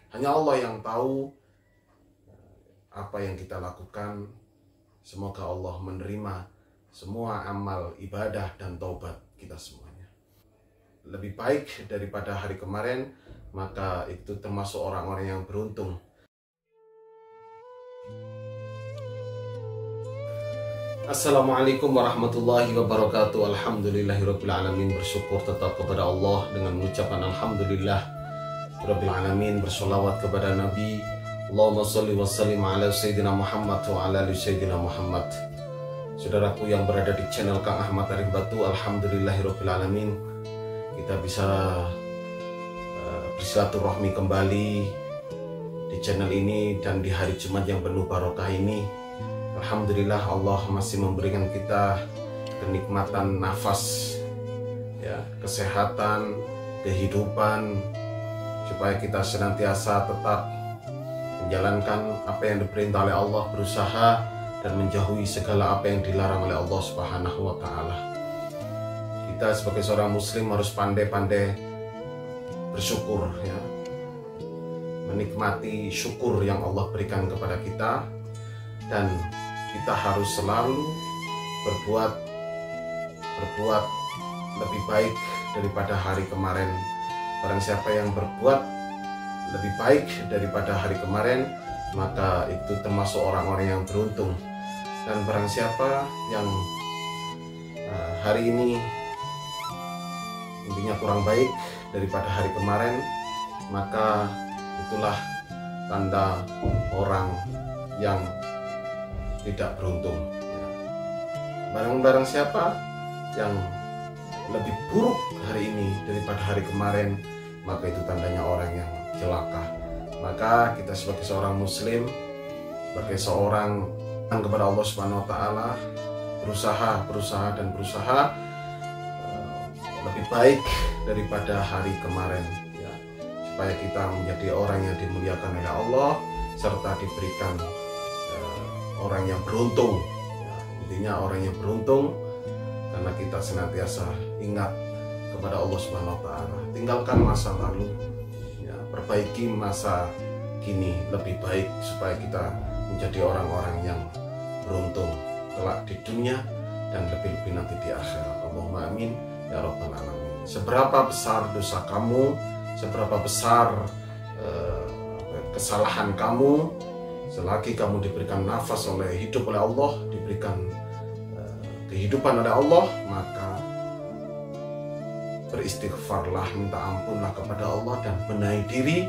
Hanya Allah yang tahu apa yang kita lakukan. Semoga Allah menerima semua amal ibadah dan taubat kita semuanya. Lebih baik daripada hari kemarin, maka itu termasuk orang-orang yang beruntung. Assalamualaikum warahmatullahi wabarakatuh. Alhamdulillahirabbil alamin. Bersyukur tetap kepada Allah dengan mengucapkan alhamdulillah rabbil alamin, bersolawat kepada Nabi. Allahumma sholli wa sallim ala sayyidina Muhammad wa ala ali sayyidina Muhammad. Saudaraku yang berada di channel Kang Ahmad Arif Batu, alhamdulillahirabbil alamin, kita bisa bersilaturahmi kembali di channel ini dan di hari Jumat yang penuh barokah ini. Alhamdulillah, Allah masih memberikan kita kenikmatan nafas, ya, kesehatan, kehidupan, supaya kita senantiasa tetap menjalankan apa yang diperintah oleh Allah, berusaha dan menjauhi segala apa yang dilarang oleh Allah Subhanahu wa Ta'ala. Kita sebagai seorang Muslim harus pandai-pandai bersyukur, ya, menikmati syukur yang Allah berikan kepada kita, dan kita harus selalu berbuat lebih baik daripada hari kemarin. Barang siapa yang berbuat lebih baik daripada hari kemarin, maka itu termasuk orang-orang yang beruntung. Dan barang siapa yang hari ini intinya kurang baik daripada hari kemarin, maka itulah tanda orang yang tidak beruntung. Barang siapa yang lebih buruk hari ini daripada hari kemarin, maka itu tandanya orang yang celaka. Maka kita sebagai seorang Muslim, sebagai seorang yang kepada Allah Subhanahu wa Ta'ala, berusaha lebih baik daripada hari kemarin, ya, supaya kita menjadi orang yang dimuliakan oleh Allah serta diberikan orang yang beruntung, ya, intinya orang yang beruntung karena kita senantiasa ingat kepada Allah Subhanahu wa Ta'ala. Tinggalkan masa lalu, ya, perbaiki masa kini lebih baik supaya kita menjadi orang-orang yang beruntung kelak di dunia dan lebih-lebih nanti di akhirat. Allahumma amin ya rabbal alamin. Seberapa besar dosa kamu, seberapa besar kesalahan kamu, selagi kamu diberikan nafas hidup oleh Allah, diberikan kehidupan oleh Allah, maka beristighfarlah, minta ampunlah kepada Allah dan benahi diri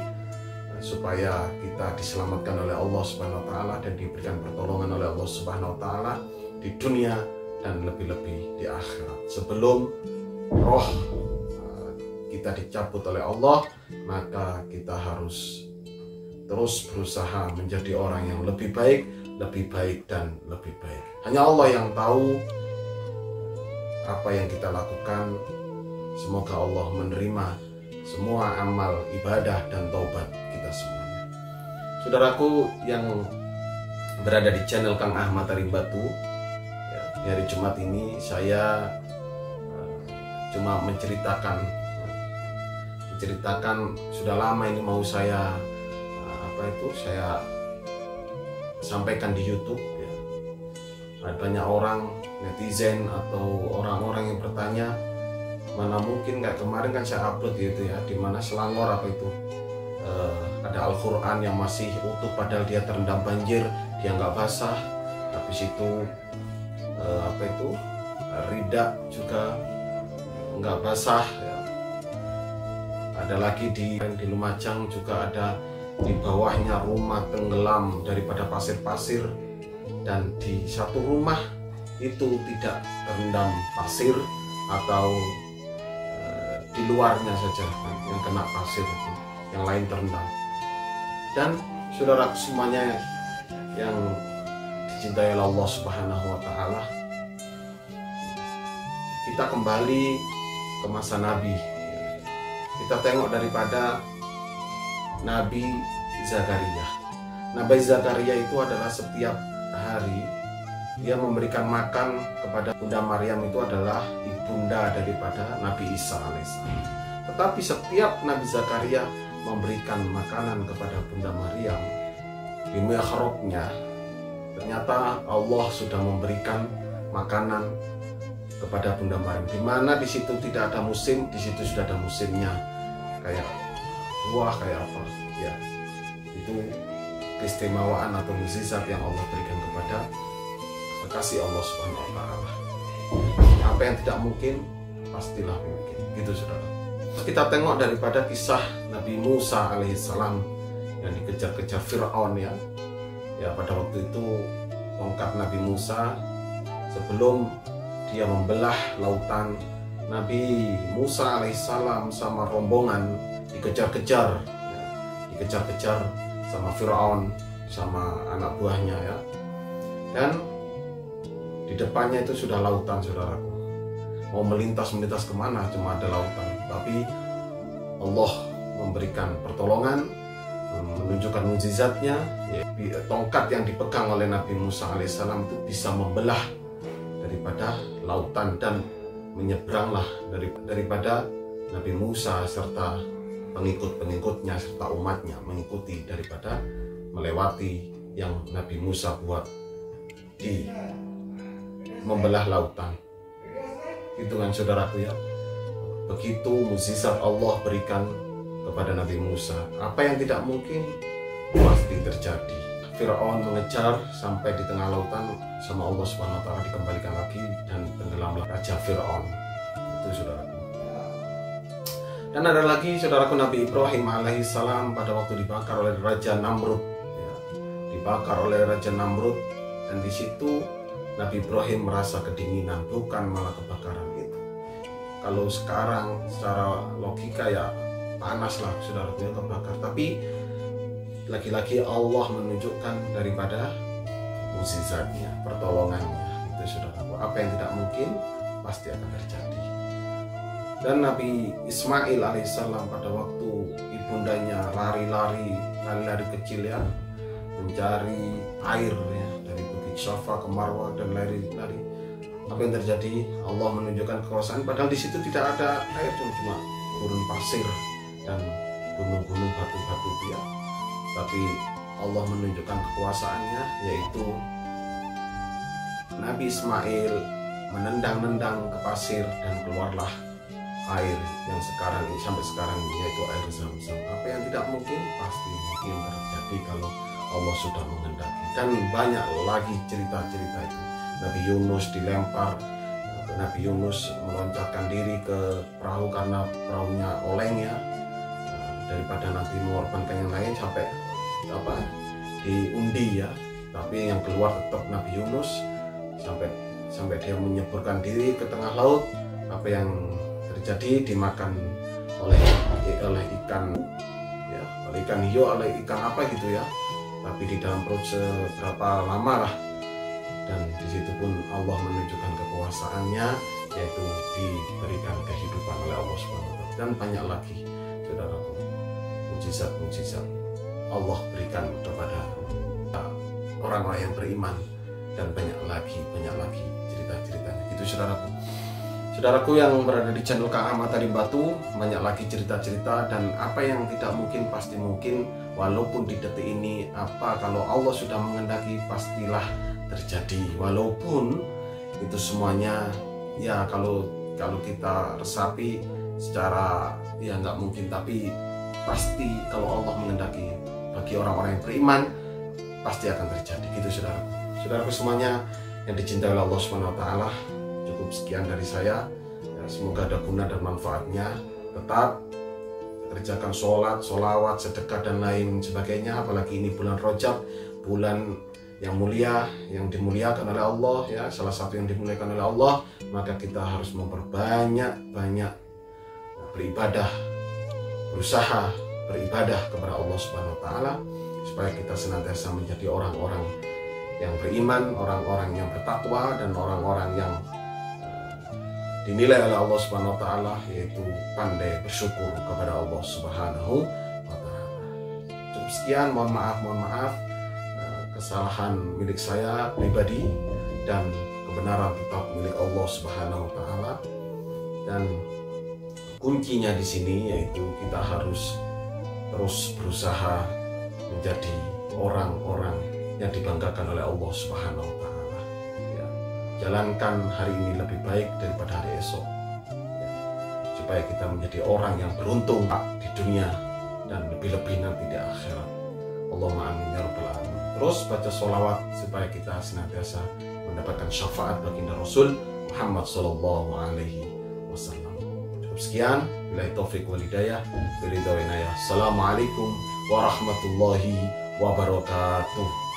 supaya kita diselamatkan oleh Allah Subhanahu wa Ta'ala dan diberikan pertolongan oleh Allah Subhanahu wa Ta'ala di dunia dan lebih-lebih di akhirat. Sebelum roh kita dicabut oleh Allah, maka kita harus terus berusaha menjadi orang yang lebih baik dan lebih baik. Hanya Allah yang tahu apa yang kita lakukan. Semoga Allah menerima semua amal ibadah dan taubat kita semuanya. Saudaraku yang berada di channel Kang Ahmad Arif Batu, ya, di hari Jumat ini saya cuma menceritakan sudah lama ini mau saya saya sampaikan di YouTube, ya. Ada banyak orang netizen atau orang-orang yang bertanya, mana mungkin nggak, kemarin kan saya upload gitu, ya, dimana Selangor ada Al-Quran yang masih utuh padahal dia terendam banjir, dia nggak basah. Habis itu Rida juga nggak basah, ya. Ada lagi di Lumajang juga ada, di bawahnya rumah tenggelam daripada pasir-pasir, dan di satu rumah itu tidak terendam pasir atau di luarnya saja yang kena pasir, yang lain terendam. Dan saudara semuanya yang dicintai oleh Allah Subhanahu wa Ta'ala, kita kembali ke masa Nabi. Kita tengok daripada Nabi Zakaria. Nabi Zakaria itu adalah setiap hari dia memberikan makan kepada Bunda Maryam, itu adalah ibunda daripada Nabi Isa alaihissalam. Tetapi setiap Nabi Zakaria memberikan makanan kepada Bunda Maryam di mihrabnya, ternyata Allah sudah memberikan makanan kepada Bunda Maryam, di mana di situ tidak ada musim, di situ sudah ada musimnya, kayak buah, kayak apa ya. Itu keistimewaan atau mukjizat yang Allah berikan kepada kekasih Allah Subhanahu wa taala. Apa yang tidak mungkin pastilah mungkin. Gitu saudara. Kita tengok daripada kisah Nabi Musa alaihissalam yang dikejar-kejar Fir'aun ya. Ya, pada waktu itu tongkat Nabi Musa, sebelum dia membelah lautan, Nabi Musa alaihissalam sama rombongan dikejar-kejar ya, dikejar-kejar sama Fir'aun, sama anak buahnya ya. Dan di depannya itu sudah lautan, saudaraku. Mau melintas kemana, cuma ada lautan. Tapi Allah memberikan pertolongan, menunjukkan mukjizatnya. Tongkat yang dipegang oleh Nabi Musa alaihissalam itu bisa membelah daripada lautan, dan menyeberanglah daripada Nabi Musa serta pengikut-pengikutnya serta umatnya mengikuti daripada melewati yang Nabi Musa buat di membelah lautan. Itu kan saudaraku ya. Begitu mukjizat Allah berikan kepada Nabi Musa. Apa yang tidak mungkin pasti terjadi. Fir'aun mengejar sampai di tengah lautan, sama Allah Subhanahu wa taala dikembalikan lagi dan tenggelamlah Raja Fir'aun. Itu saudaraku. Dan ada lagi saudaraku, Nabi Ibrahim alaihissalam pada waktu dibakar oleh Raja Namrud ya. Dibakar oleh Raja Namrud, dan di situ Nabi Ibrahim merasa kedinginan, bukan malah kebakaran itu. Kalau sekarang secara logika ya panas lah saudaraku ya, kebakar. Tapi lagi-lagi Allah menunjukkan daripada mukjizatnya, pertolongannya. Itu saudaraku, apa yang tidak mungkin pasti akan terjadi. Dan Nabi Ismail alaihissalam pada waktu ibundanya lari-lari kecil ya, mencari air ya, dari Bukit Safa ke Marwah dan lari-lari. Apa yang terjadi? Allah menunjukkan kekuasaan, padahal di situ tidak ada air, cuma gurun pasir dan gunung-gunung batu-batu ya. Tapi Allah menunjukkan kekuasaannya, yaitu Nabi Ismail menendang-nendang ke pasir dan keluarlah air yang sekarang ini, sampai sekarang ini, yaitu air Zam-Zam. Apa yang tidak mungkin pasti mungkin terjadi kalau Allah sudah menghendaki. Dan banyak lagi cerita-cerita itu. Nabi Yunus dilempar, Nabi Yunus meloncatkan diri ke perahu karena perahunya oleng ya, daripada nanti mengorbankan yang lain sampai diundi ya. Tapi yang keluar tetap Nabi Yunus sampai dia menyeburkan diri ke tengah laut. Apa yang terjadi? Dimakan oleh ikan ya, oleh ikan hiu, oleh ikan apa gitu ya. Tapi di dalam perut seberapa lama lah, dan di situ pun Allah menunjukkan kekuasaannya, yaitu diberikan kehidupan oleh Allah Subhanahu wa taala. Dan banyak lagi saudaraku, mukjizat Allah berikan kepada orang-orang yang beriman, dan banyak lagi cerita-ceritanya. Itu saudaraku yang berada di channel Kang Ahmad Tarim Batu, banyak lagi cerita-cerita, dan apa yang tidak mungkin pasti mungkin. Walaupun di detik ini, apa kalau Allah sudah menghendaki pastilah terjadi. Walaupun itu semuanya ya kalau kita resapi secara ya nggak mungkin, tapi pasti kalau Allah menghendaki bagi orang-orang yang beriman pasti akan terjadi. Gitu saudaraku semuanya yang dicintai oleh Allah Subhanahu wa taala. Cukup sekian dari saya ya, semoga ada guna dan manfaatnya. Tetap kerjakan sholat, sholawat, sedekah dan lain sebagainya. Apalagi ini bulan Rajab, bulan yang mulia, yang dimuliakan oleh Allah ya, salah satu yang dimuliakan oleh Allah. Maka kita harus memperbanyak beribadah, berusaha beribadah kepada Allah Subhanahu wa taala, supaya kita senantiasa menjadi orang-orang yang beriman, orang-orang yang bertakwa, dan orang-orang yang dinilai oleh Allah Subhanahu wa taala, yaitu pandai bersyukur kepada Allah Subhanahu wa taala. Cukup sekian, mohon maaf kesalahan milik saya pribadi, dan kebenaran tetap milik Allah Subhanahu wa taala. Dan kuncinya di sini yaitu kita harus terus berusaha menjadi orang-orang yang dibanggakan oleh Allah Subhanahu wa Ta'ala. Ya, jalankan hari ini lebih baik daripada hari esok, ya, supaya kita menjadi orang yang beruntung di dunia dan lebih-lebih nanti di akhirat. Allahumma amin ya rabbal alamin. Terus baca sholawat supaya kita senantiasa mendapatkan syafaat baginda Rasul Muhammad sallallahu alaihi wasallam. Cukup sekian, billahi taufiq wal hidayah, biridha wa inayah. Assalamualaikum warahmatullahi wabarakatuh.